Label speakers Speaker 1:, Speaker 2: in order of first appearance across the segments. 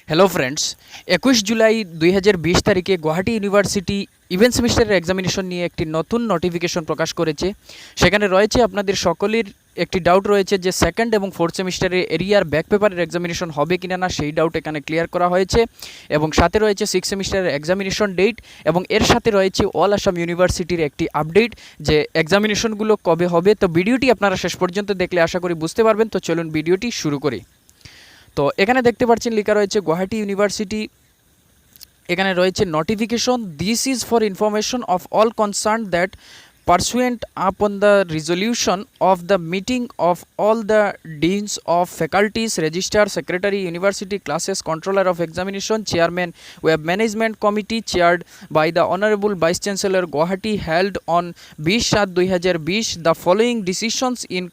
Speaker 1: Hello friends, 21 July 2020 তারিখে Guwahati university event সেমিস্টারের examination নিয়ে একটি নতুন নোটিফিকেশন প্রকাশ করেছে। সেখানে রয়েছে আপনাদের সকলের একটি ডাউট রয়েছে যে সেকেন্ড এবং ফোর্থ সেমিস্টারে এরিয়ার ব্যাক পেপারের এক্সামিনেশন হবে কিনা না, সেই ডাউট এখানে ক্লিয়ার করা হয়েছে। এবং সাথে রয়েছে সিক্স সেমিস্টারের এক্সামিনেশন ডেট, এবং এর সাথে রয়েছে অল আসাম ইউনিভার্সিটির একটি আপডেট যে এক্সামিনেশনগুলো কবে হবে। তো ভিডিওটি আপনারা শেষ পর্যন্ত দেখলে আশা করি বুঝতে পারবেন। তো চলুন ভিডিওটি শুরু করি। তো এখানে দেখতে পাচ্ছেন লেখা রয়েছে গুয়াহাটি ইউনিভার্সিটি, এখানে রয়েছে notification, this is for information of all concern that pursuant upon the resolution of the meeting of all the deans of faculties, registrar, secretary, university classes, controller of examination, chairman, web management committee chaired by the honorable vice chancellor Guwahati held on 20/7/2020 the following decisions in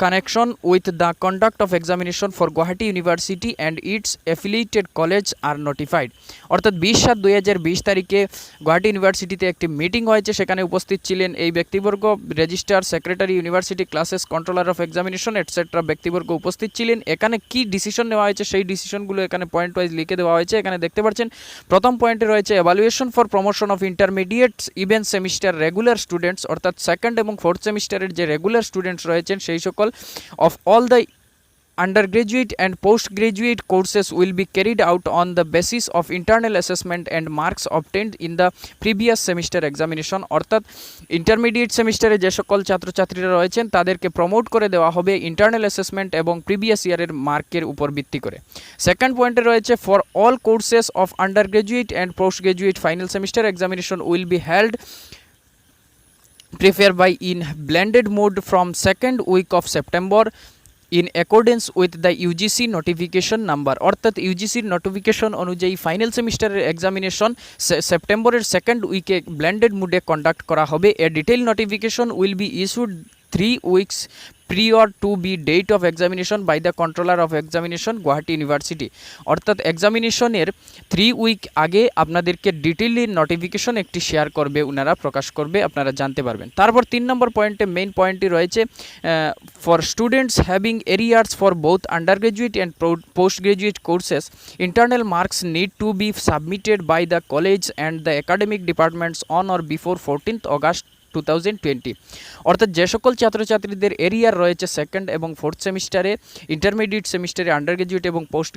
Speaker 1: connection with the conduct of examination for Guwahati University and its affiliated college are notified। অর্থাৎ 20/7/2020 তারিখে গুয়াহাটি ইউনিভার্সিটিতে একটি meeting হয়েছে, সেখানে উপস্থিত ছিলেন এই ব্যক্তিবর্গ, registrar, secretary, university classes, controller of examination etcetera ব্যক্তিবর্গ উপস্থিত ছিলেন। এখানে কি ডিসিশন নেওয়া হয়েছে সেই ডিসিশনগুলো এখানে পয়েন্ট ওয়াইজ লিখে দেওয়া হয়েছে। এখানে দেখতে পাচ্ছেন প্রথম পয়েন্টে রয়েছে evaluation for promotion of intermediates event semester regular students, অর্থাৎ সেকেন্ড এবং ফোর্থ সেমিস্টারের যে রেগুলার স্টুডেন্টস রয়েছেন সেই সকল of all the undergraduate and postgraduate courses will be carried out on the basis of internal assessment and marks obtained in the previous semester examination। অর্থাৎ intermediate সেমিস্টারে যে সকল ছাত্রছাত্রীরা রয়েছেন তাদেরকে প্রমোট করে দেওয়া হবে ইন্টারনাল অ্যাসেসমেন্ট এবং প্রিভিয়াস ইয়ারের মার্কের উপর ভিত্তি করে। সেকেন্ড পয়েন্টে রয়েছে for all courses of undergraduate and postgraduate final semester examination will be held prefer by in blended mode from second week of September in accordance with the UGC notification number। অর্থাৎ ইউজিসির notification অনুযায়ী final সেমিস্টারের examination সেপ্টেম্বরের second উইকে blended মুডে conduct করা হবে। A detail notification will be issued 3 weeks prior to be date of examination by the controller of examination Guwahati university. অর্থাৎ এক্সামিনেশনের 3 উইক আগে আপনাদেরকে ডিটেইলি নোটিফিকেশন একটি শেয়ার করবে, ওনারা প্রকাশ করবে, আপনারা জানতে পারবেন। তারপর 3 নম্বর পয়েন্টে মেইন পয়েন্টটি রয়েছে for students having arrears for both undergraduate and post graduate courses internal marks need to be submitted by the college and the academic departments on or before 14th August 2020। অর্থাৎ যে সকল ছাত্রছাত্রীদের এরিয়ার রয়েছে সেকেন্ড এবং fourth সেমিস্টারে, intermediate সেমিস্টারে, undergraduate এবং পোস্ট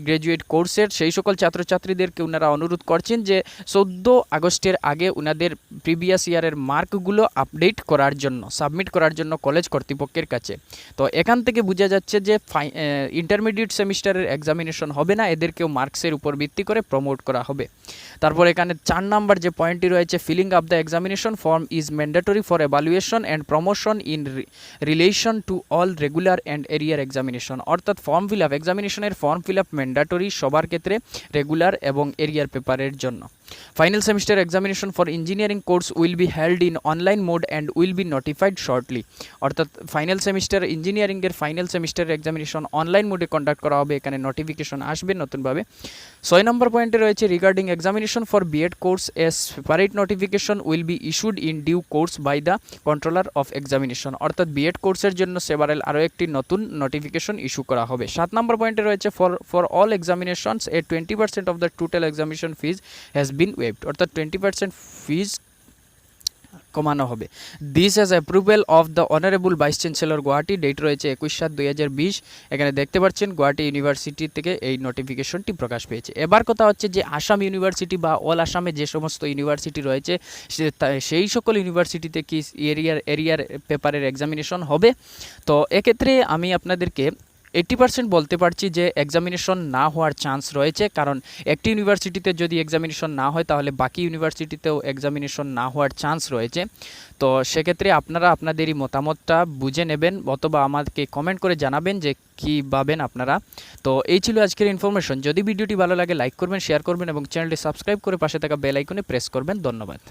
Speaker 1: গ্রাজুয়েট কোর্সের সেই সকল ছাত্রছাত্রীদেরকে ওনারা অনুরোধ করছেন যে 14 আগস্টের আগে ওনাদের প্রিভিয়াস ইয়ারের মার্কগুলো আপডেট করার জন্য, সাবমিট করার জন্য কলেজ কর্তৃপক্ষের কাছে। তো এখান থেকে বোঝা যাচ্ছে যে ইন্টারমিডিয়েট সেমিস্টারের এক্সামিনেশন হবে না, এদেরকেও মার্কসের উপর ভিত্তি করে প্রমোট করা হবে। তারপর এখানে 4 নাম্বার যে পয়েন্টটি রয়েছে filling up the examination form is mandatory for evaluation and promotion in relation to all regular and area examination। অর্থাৎ ফর্ম ফিল আপ, এক্সামিনেশনের ফর্ম ফিল আপ ম্যান্ডেটরি সবার ক্ষেত্রে, রেগুলার এবং এরিয়ার পেপারের জন্য। Final semester examination for engineering course will be held in online mode and will be notified shortly. অর্থাৎ final semester ইঞ্জিনিয়ারিংয়ের final সেমিস্টারের এক্সামিনেশন অনলাইন মোডে কন্ডাক্ট করা হবে, এখানে নোটিফিকেশন আসবে নতুনভাবে। 6 নম্বর পয়েন্টে রয়েছে regarding examination for B Ed course a separate notification will be issued in due course by the controller of examination. অর্থাৎ বিএড কোর্সের জন্য সেভারেল আরও একটি নতুন নোটিফিকেশন ইস্যু করা হবে। 7 নম্বর পয়েন্টে রয়েছে for all examinations a 20% of the total examination fees has been waived. অর্থাৎ 20% ফিজ কমানো হবে। This has approval of the honourable vice chancellor Guwahati, date রয়েছে 21/7/2020। এখানে দেখতে পাচ্ছেন গুয়াহাটি ইউনিভার্সিটি থেকে এই নোটিফিকেশনটি প্রকাশ পেয়েছে। এবার কথা হচ্ছে যে আসাম ইউনিভার্সিটি বা অল আসামে যে সমস্ত ইউনিভার্সিটি রয়েছে সেই সকল ইউনিভার্সিটিতে কি এরিয়ার পেপারের এক্সামিনেশন হবে। তো এক্ষেত্রে আমি আপনাদেরকে 80% বলতে পারছি যে এক্সামিনেশন না হওয়ার চান্স রয়েছে, কারণ একটি ইউনিভার্সিটিতে যদি এক্সামিনেশন না হয় তাহলে বাকি ইউনিভার্সিটিতেও এক্সামিনেশন না হওয়ার চান্স রয়েছে। তো সেক্ষেত্রে আপনারা আপনাদেরই মতামতটা বুঝে নেবেন অথবা আমাকে কমেন্ট করে জানাবেন যে কী ভাবেন আপনারা। তো এই ছিল আজকের ইনফরমেশন। যদি ভিডিওটি ভালো লাগে লাইক করবেন, শেয়ার করবেন এবং চ্যানেলটি সাবস্ক্রাইব করে পাশে থাকা বেল আইকনে প্রেস করবেন। ধন্যবাদ।